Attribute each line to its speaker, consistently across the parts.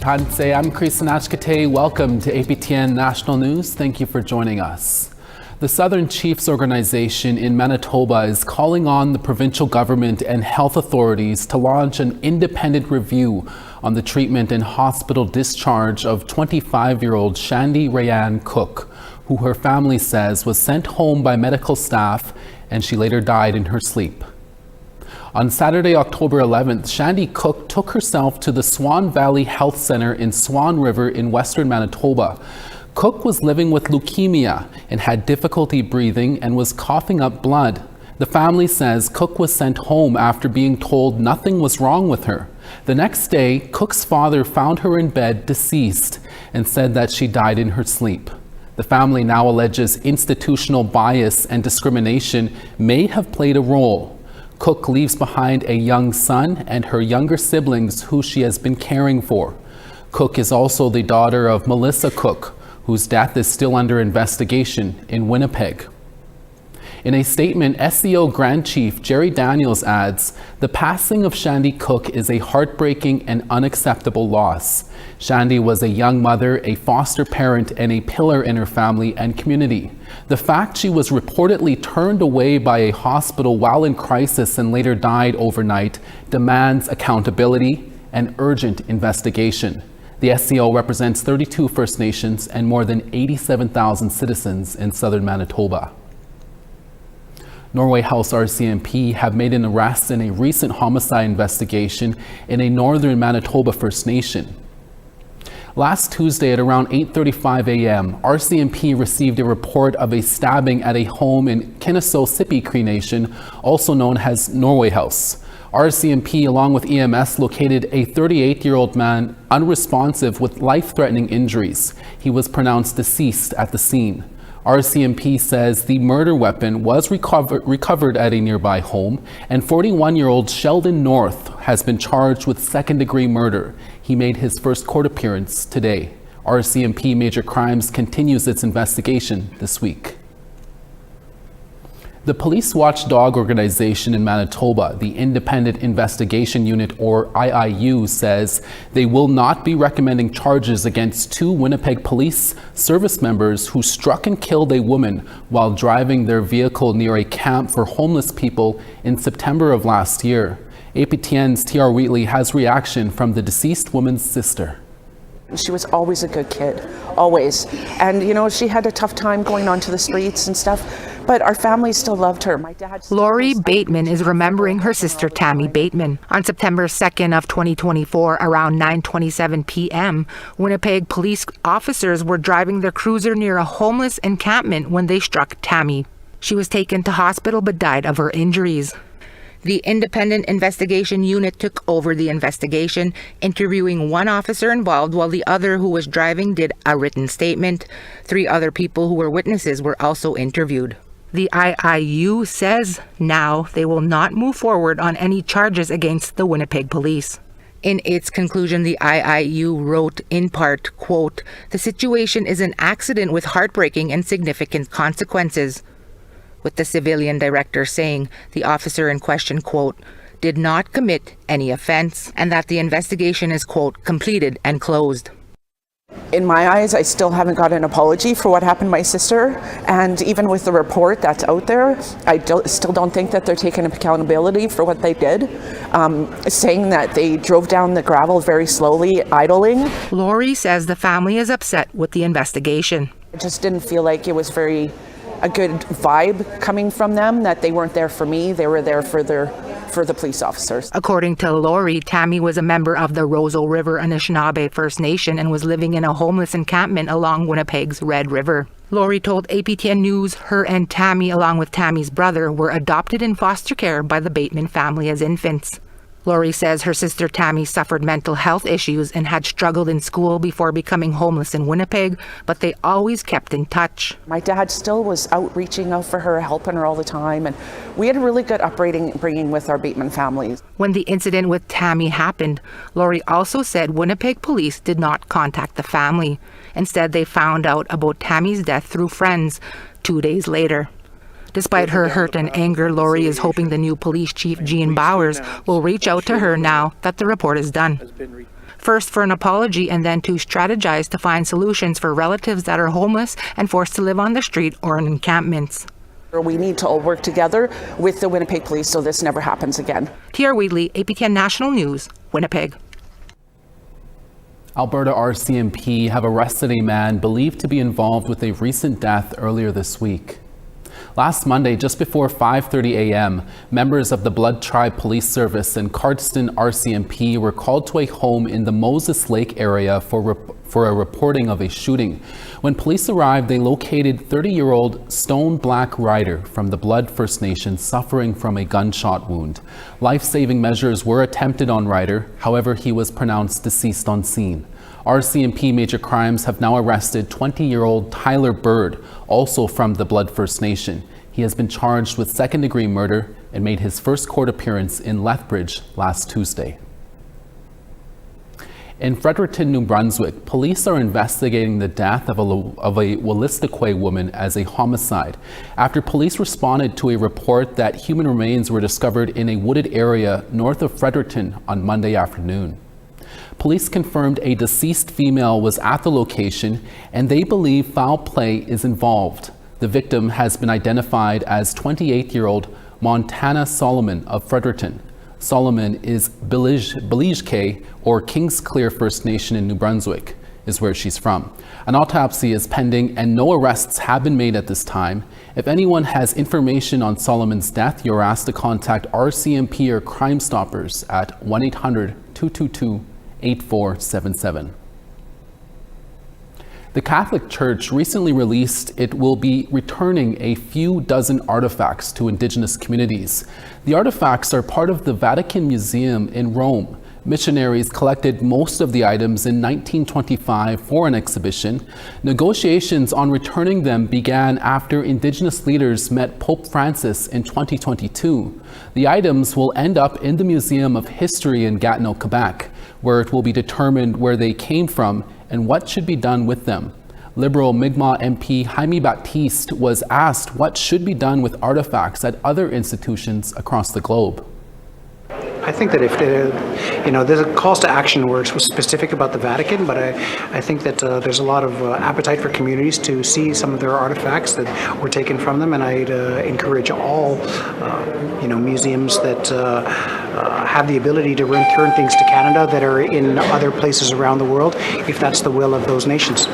Speaker 1: Panse, I'm Chris Nachkate. Welcome to APTN National News. Thank you for joining us. The Southern Chiefs Organization in Manitoba is calling on the provincial government and health authorities to launch an independent review on the treatment and hospital discharge of 25-year-old Shandi Reann Cook, who her family says was sent home by medical staff and she later died in her sleep. On Saturday, October 11th, Shandi Cook took herself to the Swan Valley Health Center in Swan River in western Manitoba. Cook was living with leukemia and had difficulty breathing and was coughing up blood. The family says Cook was sent home after being told nothing was wrong with her. The next day, Cook's father found her in bed deceased and said that she died in her sleep. The family now alleges institutional bias and discrimination may have played a role. Cook leaves behind a young son and her younger siblings who she has been caring for. Cook is also the daughter of Melissa Cook, whose death is still under investigation in Winnipeg. In a statement, SCO Grand Chief Jerry Daniels adds, "The passing of Shandi Cook is a heartbreaking and unacceptable loss. Shandi was a young mother, a foster parent, and a pillar in her family and community. The fact she was reportedly turned away by a hospital while in crisis and later died overnight demands accountability and urgent investigation." The SCO represents 32 First Nations and more than 87,000 citizens in southern Manitoba. Norway House RCMP have made an arrest in a recent homicide investigation in a northern Manitoba First Nation. Last Tuesday at around 8:35 a.m., RCMP received a report of a stabbing at a home in Kennesaw-Sipi Cree Nation, also known as Norway House. RCMP, along with EMS, located a 38-year-old man unresponsive with life-threatening injuries. He was pronounced deceased at the scene. RCMP says the murder weapon was recovered at a nearby home, and 41-year-old Sheldon North has been charged with second-degree murder. He made his first court appearance today. RCMP Major Crimes continues its investigation this week. The police watchdog organization in Manitoba, the Independent Investigation Unit, or IIU, says they will not be recommending charges against two Winnipeg police service members who struck and killed a woman while driving their vehicle near a camp for homeless people in September of last year. APTN's TR Wheatley has reaction from the deceased woman's sister.
Speaker 2: She was always a good kid, always. And you know, she had a tough time going onto the streets and stuff, but our family still loved her. My dad.
Speaker 3: Lori Bateman is remembering her sister Tammy Bateman. On September 2nd of 2024, around 9:27 p.m., Winnipeg police officers were driving their cruiser near a homeless encampment when they struck Tammy. She was taken to hospital but died of her injuries. The Independent Investigation Unit took over the investigation, interviewing one officer involved while the other who was driving did a written statement. 3 other people who were witnesses were also interviewed. The IIU says now they will not move forward on any charges against the Winnipeg police. In its conclusion, the IIU wrote in part, quote, "The situation is an accident with heartbreaking and significant consequences," with the civilian director saying the officer in question, quote, "did not commit any offense," and that the investigation is, quote, "completed and closed."
Speaker 2: In my eyes, I still haven't got an apology for what happened to my sister, and even with the report that's out there, I still don't think that they're taking accountability for what they did, saying that they drove down the gravel very slowly, idling.
Speaker 3: Lori says the family is upset with the investigation.
Speaker 2: I just didn't feel like it was a good vibe coming from them, that they weren't there for me, they were there for the police officers.
Speaker 3: According to Lori, Tammy was a member of the Roseau River Anishinaabe First Nation and was living in a homeless encampment along Winnipeg's Red River. Lori told APTN News her and Tammy, along with Tammy's brother, were adopted in foster care by the Bateman family as infants. Lori says her sister Tammy suffered mental health issues and had struggled in school before becoming homeless in Winnipeg, but they always kept in touch.
Speaker 2: My dad still was reaching out for her, helping her all the time, and we had a really good upbringing with our Bateman families.
Speaker 3: When the incident with Tammy happened, Lori also said Winnipeg police did not contact the family. Instead, they found out about Tammy's death through friends 2 days later. Despite her hurt and anger, Lori is hoping the new police chief, Jean Bowers, will reach out to her now that the report is done. first for an apology and then to strategize to find solutions for relatives that are homeless and forced to live on the street or in encampments.
Speaker 2: We need to all work together with the Winnipeg Police so this never happens again.
Speaker 3: Tiara Wheatley, APTN National News, Winnipeg.
Speaker 1: Alberta RCMP have arrested a man believed to be involved with a recent death earlier this week. Last Monday, just before 5:30 a.m., members of the Blood Tribe Police Service and Cardston RCMP were called to a home in the Moses Lake area for a reporting of a shooting. When police arrived, they located 30-year-old Stone Black Rider from the Blood First Nation suffering from a gunshot wound. Life-saving measures were attempted on Rider, however, he was pronounced deceased on scene. RCMP Major Crimes have now arrested 20-year-old Tyler Bird, also from the Blood First Nation. He has been charged with second-degree murder and made his first court appearance in Lethbridge last Tuesday. In Fredericton, New Brunswick, police are investigating the death of a Wolastoqey woman as a homicide after police responded to a report that human remains were discovered in a wooded area north of Fredericton on Monday afternoon. Police confirmed a deceased female was at the location and they believe foul play is involved. The victim has been identified as 28-year-old Montana Solomon of Fredericton. Solomon is Beligeke or Kingsclear First Nation in New Brunswick is where she's from. An autopsy is pending and no arrests have been made at this time. If anyone has information on Solomon's death, you're asked to contact RCMP or Crime Stoppers at 1-800-222-8477. The Catholic Church recently released it will be returning a few dozen artifacts to Indigenous communities. The artifacts are part of the Vatican Museum in Rome. Missionaries collected most of the items in 1925 for an exhibition. Negotiations on returning them began after Indigenous leaders met Pope Francis in 2022. The items will end up in the Museum of History in Gatineau, Quebec, where it will be determined where they came from and what should be done with them. Liberal Mi'kmaq MP Jaime Baptiste was asked what should be done with artifacts at other institutions across the globe.
Speaker 4: I think that if there's a calls to action where it's specific about the Vatican, but I think that there's a lot of appetite for communities to see some of their artifacts that were taken from them, and I'd encourage all museums that have the ability to return things to Canada that are in other places around the world, if that's the will of those nations.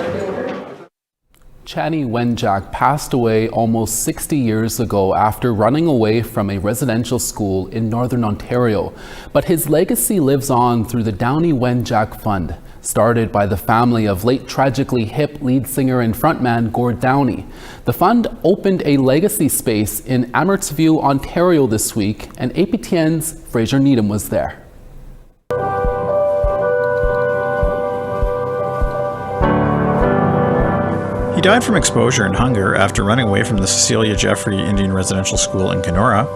Speaker 1: Chanie Wenjack passed away almost 60 years ago after running away from a residential school in Northern Ontario. But his legacy lives on through the Chanie Wenjack Fund, started by the family of late tragically hip lead singer and frontman Gord Downie. The fund opened a legacy space in Amhertsview, Ontario this week, and APTN's Fraser Needham was there.
Speaker 5: He died from exposure and hunger after running away from the Cecilia Jeffrey Indian Residential School in Kenora.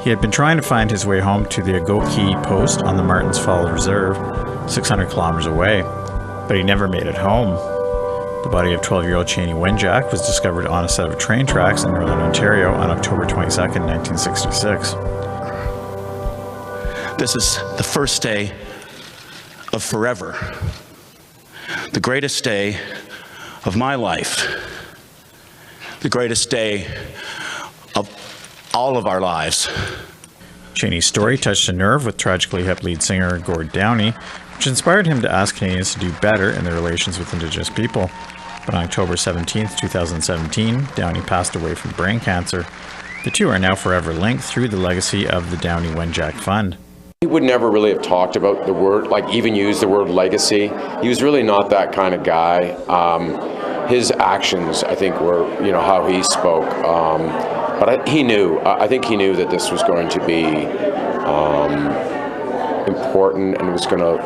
Speaker 5: He had been trying to find his way home to the Agoki post on the Martins Falls Reserve, 600 kilometers away, but he never made it home. The body of 12-year-old Chanie Wenjack was discovered on a set of train tracks in Northern Ontario on October 22nd, 1966.
Speaker 6: This is the first day of forever, the greatest day of my life, the greatest day of all of our lives.
Speaker 5: Chanie's story touched a nerve with tragically hip lead singer Gord Downie, which inspired him to ask Canadians to do better in their relations with Indigenous people. But on October 17, 2017, Downie passed away from brain cancer. The two are now forever linked through the legacy of the Chanie Wenjack Fund.
Speaker 7: He would never really have talked about the word, like even use the word legacy. He was really not that kind of guy. His actions, I think, were, how he spoke. But I think he knew that this was going to be important and was going to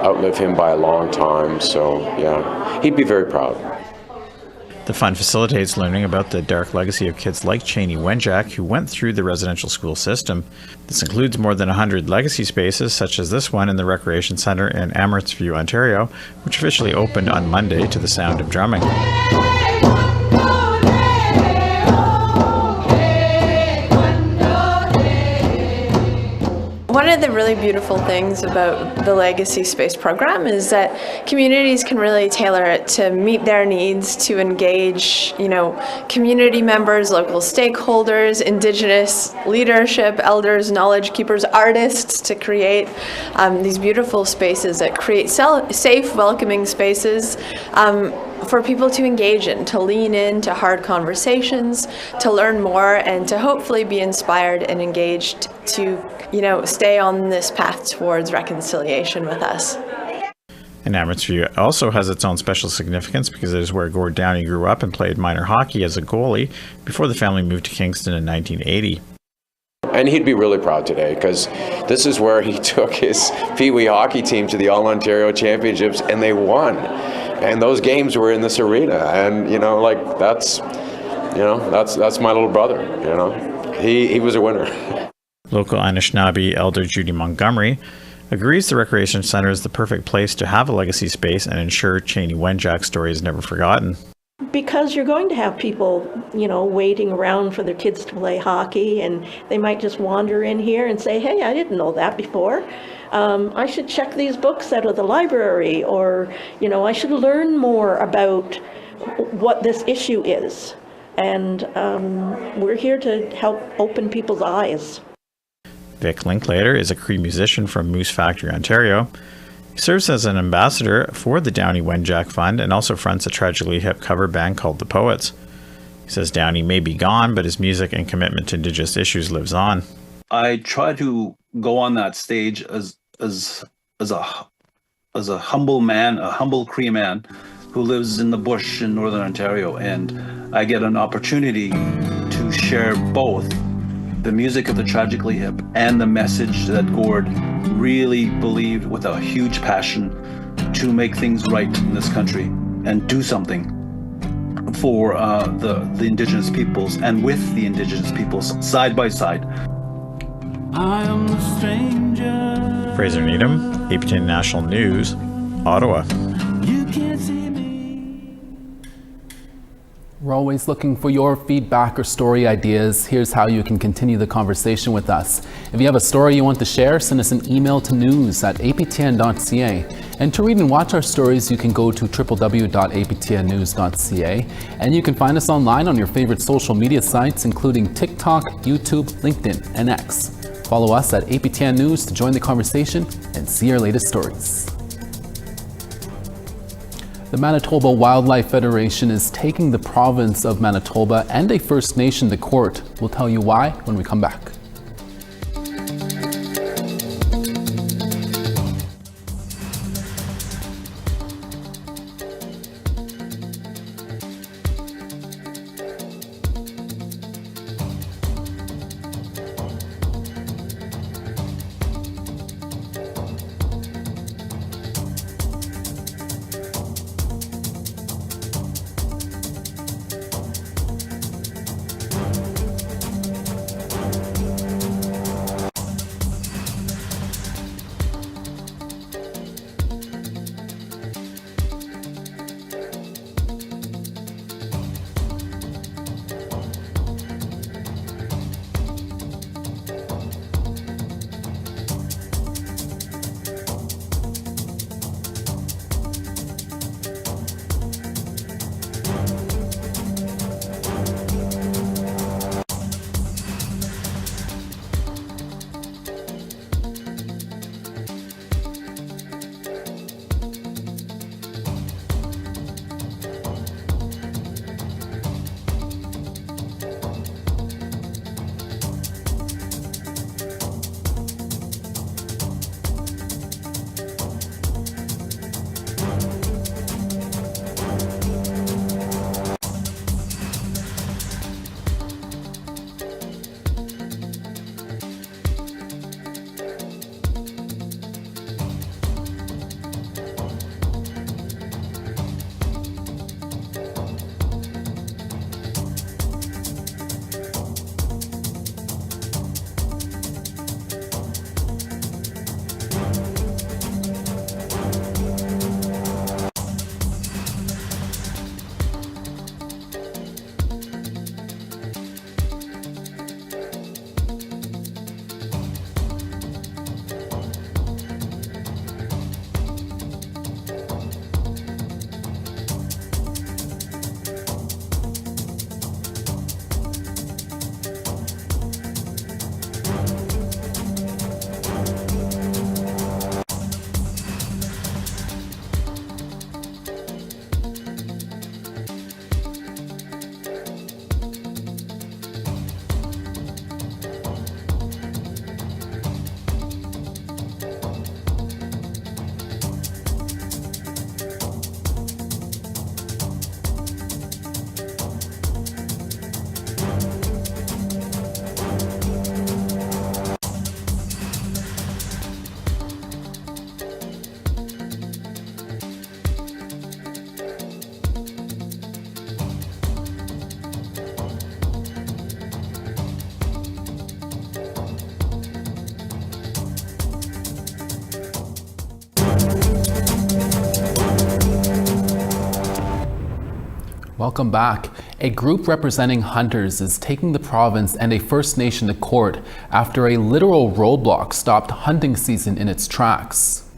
Speaker 7: outlive him by a long time. So, yeah, he'd be very proud.
Speaker 5: The fund facilitates learning about the dark legacy of kids like Chanie Wenjack who went through the residential school system. This includes more than 100 legacy spaces, such as this one in the Recreation Centre in Amhertsview, Ontario, which officially opened on Monday to the sound of drumming.
Speaker 8: One of the really beautiful things about the Legacy Space program is that communities can really tailor it to meet their needs, to engage, community members, local stakeholders, Indigenous leadership, elders, knowledge keepers, artists, to create these beautiful spaces that create safe, welcoming spaces for people to engage in, to lean into hard conversations, to learn more, and to hopefully be inspired and engaged to, stay on this path towards reconciliation with us.
Speaker 5: And Abbotsford also has its own special significance because it is where Gord Downie grew up and played minor hockey as a goalie before the family moved to Kingston in 1980.
Speaker 7: And he'd be really proud today because this is where he took his Pee Wee hockey team to the All-Ontario Championships and they won. And those games were in this arena. And, that's my little brother, He was a winner.
Speaker 5: Local Anishinaabe elder Judy Montgomery agrees the Recreation Centre is the perfect place to have a legacy space and ensure Chanie Wenjack's story is never forgotten.
Speaker 9: Because you're going to have people, waiting around for their kids to play hockey, and they might just wander in here and say, hey, I didn't know that before. I should check these books out of the library, or, I should learn more about what this issue is. And we're here to help open people's eyes.
Speaker 5: Vic Linklater is a Cree musician from Moose Factory, Ontario. He serves as an ambassador for the Chanie Wenjack Fund and also fronts a tragically hip cover band called The Poets. He says Downie may be gone, but his music and commitment to Indigenous issues lives on.
Speaker 10: I try to go on that stage as a humble man, a humble Cree man who lives in the bush in Northern Ontario, and I get an opportunity to share both the music of the Tragically Hip and the message that Gord really believed with a huge passion to make things right in this country and do something for the Indigenous peoples and with the Indigenous peoples side by side.
Speaker 11: I am the stranger.
Speaker 5: Fraser Needham, APTN National News, Ottawa.
Speaker 11: You can't see me.
Speaker 1: We're always looking for your feedback or story ideas. Here's how you can continue the conversation with us. If you have a story you want to share, send us an email to news@aptn.ca. And to read and watch our stories, you can go to www.aptnnews.ca. And you can find us online on your favorite social media sites, including TikTok, YouTube, LinkedIn, and X. Follow us at APTN News to join the conversation and see our latest stories. The Manitoba Wildlife Federation is taking the province of Manitoba and a First Nation to court. We'll tell you why when we come back. Welcome back. A group representing hunters is taking the province and a First Nation to court after a literal roadblock stopped hunting season in its tracks.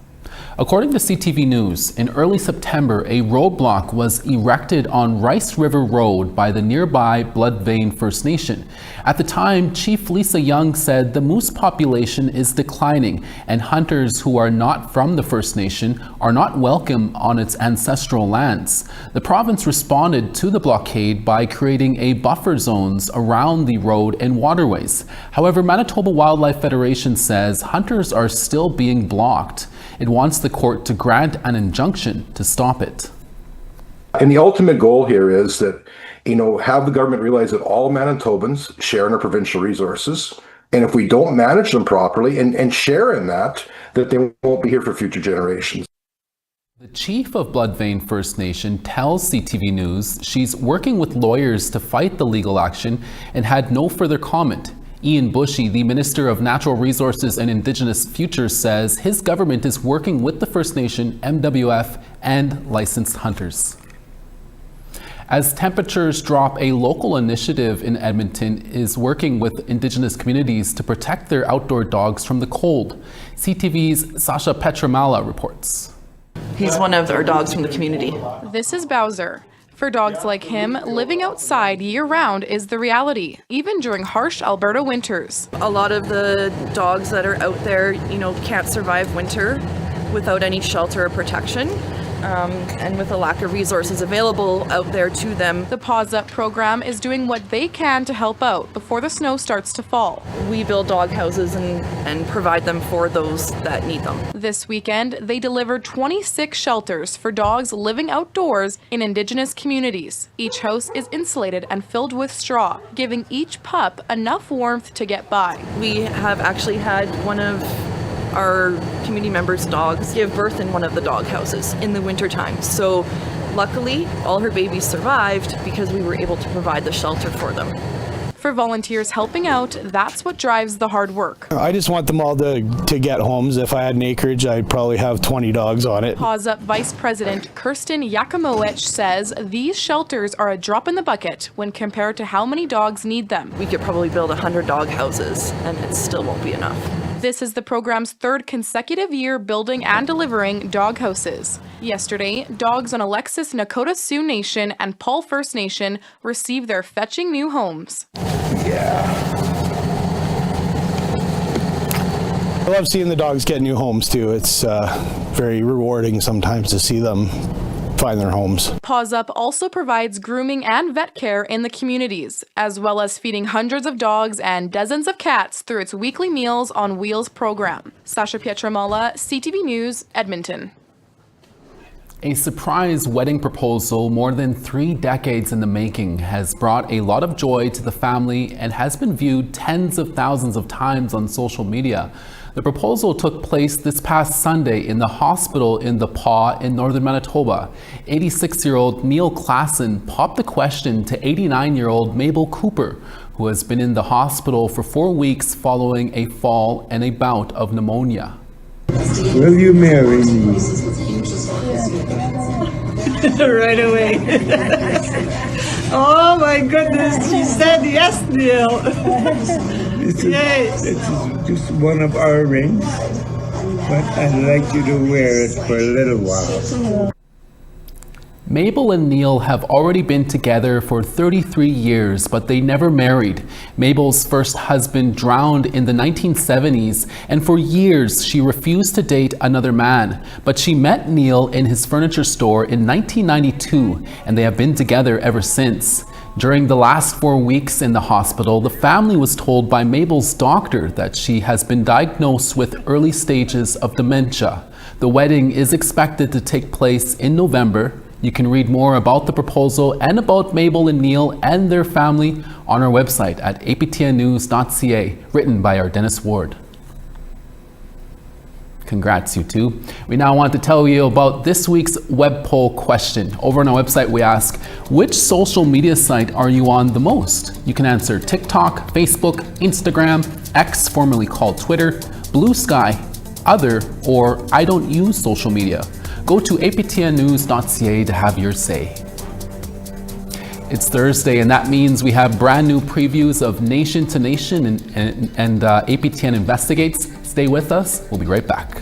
Speaker 1: According to CTV News, in early September, a roadblock was erected on Rice River Road by the nearby Blood Vein First Nation. At the time, Chief Lisa Young said the moose population is declining and hunters who are not from the First Nation are not welcome on its ancestral lands. The province responded to the blockade by creating a buffer zones around the road and waterways. However, Manitoba Wildlife Federation says hunters are still being blocked. It wants the court to grant an injunction to stop it.
Speaker 12: And the ultimate goal here is that, have the government realize that all Manitobans share in our provincial resources. And if we don't manage them properly and share in that they won't be here for future generations.
Speaker 1: The chief of Blood Vein First Nation tells CTV News she's working with lawyers to fight the legal action and had no further comment. Ian Bushy, the Minister of Natural Resources and Indigenous Futures, says his government is working with the First Nation, MWF, and licensed hunters. As temperatures drop, a local initiative in Edmonton is working with Indigenous communities to protect their outdoor dogs from the cold. CTV's Sasha Petramala reports.
Speaker 13: He's one of our dogs from the community.
Speaker 14: This is Bowser. For dogs like him, living outside year-round is the reality, even during harsh Alberta winters.
Speaker 13: A lot of the dogs that are out there, can't survive winter without any shelter or protection. And with a lack of resources available out there to them.
Speaker 14: The Paws Up program is doing what they can to help out before the snow starts to fall.
Speaker 13: We build dog houses and provide them for those that need them.
Speaker 14: This weekend, they delivered 26 shelters for dogs living outdoors in Indigenous communities. Each house is insulated and filled with straw, giving each pup enough warmth to get by.
Speaker 13: We have actually had one of our community members' dogs give birth in one of the dog houses in the wintertime. So luckily, all her babies survived because we were able to provide the shelter for them.
Speaker 14: For volunteers helping out, that's what drives the hard work.
Speaker 15: I just want them all to get homes. If I had an acreage, I'd probably have 20 dogs on it.
Speaker 14: Paws Up Vice President Kirsten Yakimowicz says these shelters are a drop in the bucket when compared to how many dogs need them.
Speaker 13: We could probably build 100 dog houses and it still won't be enough.
Speaker 14: This is the program's third consecutive year building and delivering dog houses. Yesterday, dogs on Alexis Nakota Sioux Nation and Paul First Nation received their fetching new homes.
Speaker 15: Yeah. I love seeing the dogs get new homes too. It's very rewarding sometimes to see them find their homes.
Speaker 14: Paws Up also provides grooming and vet care in the communities, as well as feeding hundreds of dogs and dozens of cats through its weekly Meals on Wheels program. Sasha Pietramala, CTV News, Edmonton.
Speaker 1: A surprise wedding proposal more than 3 decades in the making has brought a lot of joy to the family and has been viewed tens of thousands of times on social media. The proposal took place this past Sunday in the hospital in the Paw in northern Manitoba. 86-year-old Neil Klassen popped the question to 89-year-old Mabel Cooper, who has been in the hospital for 4 weeks following a fall and a bout of pneumonia.
Speaker 16: Will you marry me?
Speaker 17: Right away. Oh my goodness, she said yes, Neil.
Speaker 16: This is just one of our rings, but I'd like you to wear it for a little while.
Speaker 1: Mabel and Neil have already been together for 33 years, but they never married. Mabel's first husband drowned in the 1970s, and for years she refused to date another man. But she met Neil in his furniture store in 1992, and they have been together ever since. During the last 4 weeks in the hospital, the family was told by Mabel's doctor that she has been diagnosed with early stages of dementia. The wedding is expected to take place in November. You can read more about the proposal and about Mabel and Neil and their family on our website at aptnnews.ca, written by our Dennis Ward. Congrats, you two. We now want to tell you about this week's web poll question. Over on our website, we ask, which social media site are you on the most? You can answer TikTok, Facebook, Instagram, X, formerly called Twitter, Blue Sky, Other, or I don't use social media. Go to aptnnews.ca to have your say. It's Thursday, and that means we have brand new previews of Nation to Nation and APTN Investigates. Stay with us. We'll be right back.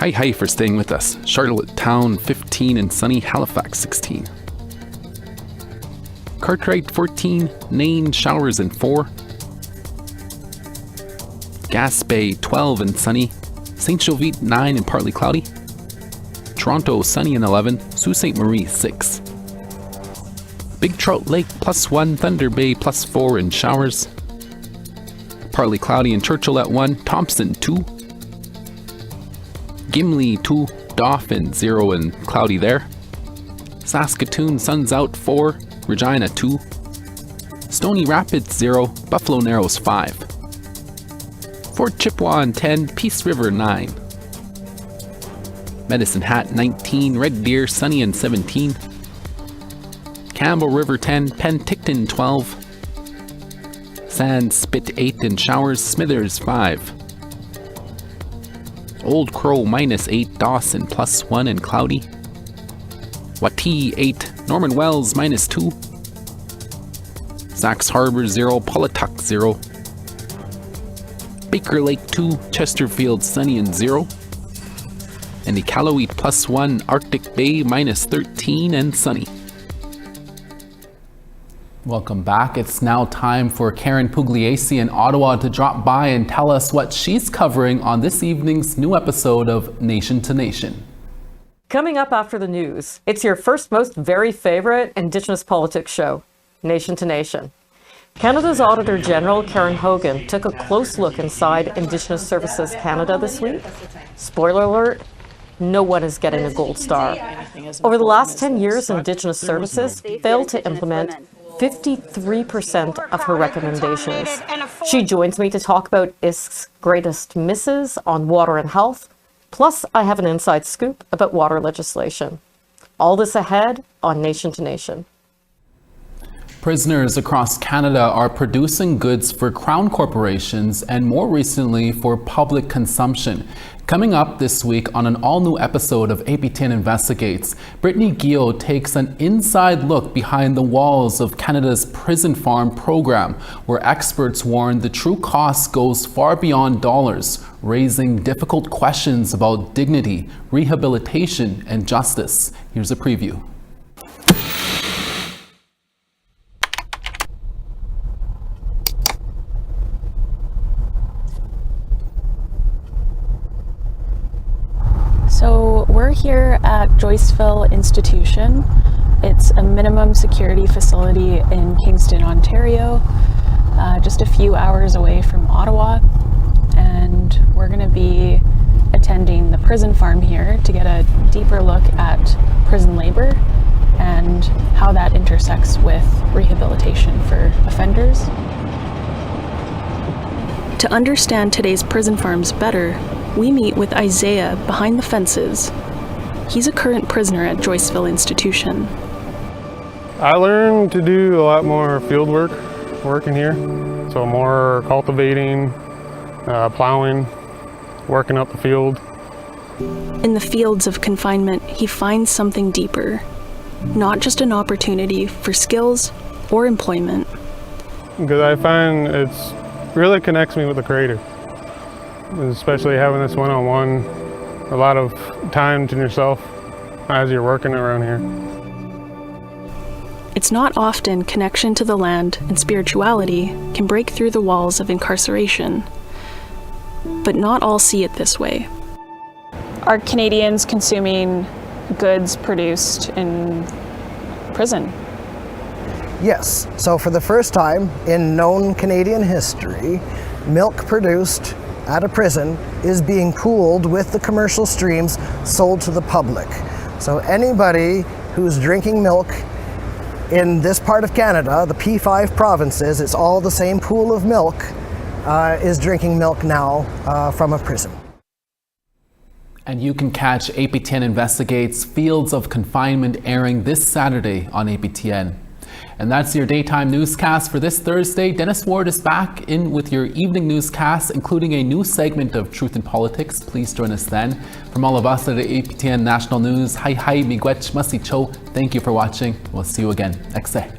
Speaker 1: Hi for staying with us. Charlottetown 15 and sunny, Halifax 16. Cartwright 14, Nain showers and 4. Gaspé 12 and sunny, Saint Jovite 9 and partly cloudy. Toronto sunny and 11, Sault Ste. Marie 6. Big Trout Lake +1, Thunder Bay +4 and showers. Partly cloudy in Churchill at 1, Thompson 2. Gimli 2, Dauphin 0 and cloudy there. Saskatoon sun's out 4, Regina 2. Stony Rapids 0, Buffalo Narrows 5. Fort Chippewa 10, Peace River 9. Medicine Hat 19, Red Deer sunny and 17. Campbell River 10, Penticton 12. Sand Spit 8 and showers, Smithers 5. Old Crow -8, Dawson +1 and cloudy. Watee 8, Norman Wells -2. Sax Harbor 0, Polituck 0. Baker Lake 2, Chesterfield sunny and 0. And Iqaluit +1, Arctic Bay -13 and sunny. Welcome back. It's now time for Karen Pugliese in Ottawa to drop by and tell us what she's covering on this evening's new episode of Nation to Nation.
Speaker 18: Coming up after the news, it's your first most very favorite Indigenous politics show, Nation to Nation. Canada's Auditor General Karen Hogan took a close look inside Indigenous Services Canada this week. Spoiler alert, no one is getting a gold star. Over the last 10 years, Indigenous Services failed to implement 53% of her recommendations. She joins me to talk about ISK's greatest misses on water and health, plus I have an inside scoop about water legislation. All this ahead on Nation to Nation.
Speaker 1: Prisoners across Canada are producing goods for Crown corporations and more recently for public consumption. Coming up this week on an all-new episode of APTN Investigates, Brittany Guillot takes an inside look behind the walls of Canada's prison farm program, where experts warn the true cost goes far beyond dollars, raising difficult questions about dignity, rehabilitation, and justice. Here's a preview.
Speaker 19: So we're here at Joyceville Institution. It's a minimum security facility in Kingston, Ontario, just a few hours away from Ottawa. And we're going to be attending the prison farm here to get a deeper look at prison labor and how that intersects with rehabilitation for offenders. To understand today's prison farms better, we meet with Isaiah behind the fences. He's a current prisoner at Joyceville Institution.
Speaker 20: I learned to do a lot more field work working here. So more cultivating, plowing, working up the field.
Speaker 19: In the fields of confinement, he finds something deeper. Not just an opportunity for skills or employment.
Speaker 20: Because I find it's really connects me with the Creator. Especially having this one-on-one, a lot of time to yourself as you're working around here.
Speaker 19: It's not often connection to the land and spirituality can break through the walls of incarceration. But not all see it this way. Are Canadians consuming goods produced in prison?
Speaker 21: Yes. So for the first time in known Canadian history, milk produced at a prison is being pooled with the commercial streams sold to the public. So anybody who's drinking milk in this part of Canada, the P5 provinces, it's all the same pool of milk, is drinking milk now from a prison.
Speaker 1: And you can catch APTN Investigates Fields of Confinement airing this Saturday on APTN. And that's your daytime newscast for this Thursday. Dennis Ward is back in with your evening newscast, including a new segment of Truth in Politics. Please join us then. From all of us at the APTN National News, hi miigwech masicho. Thank you for watching. We'll see you again next day.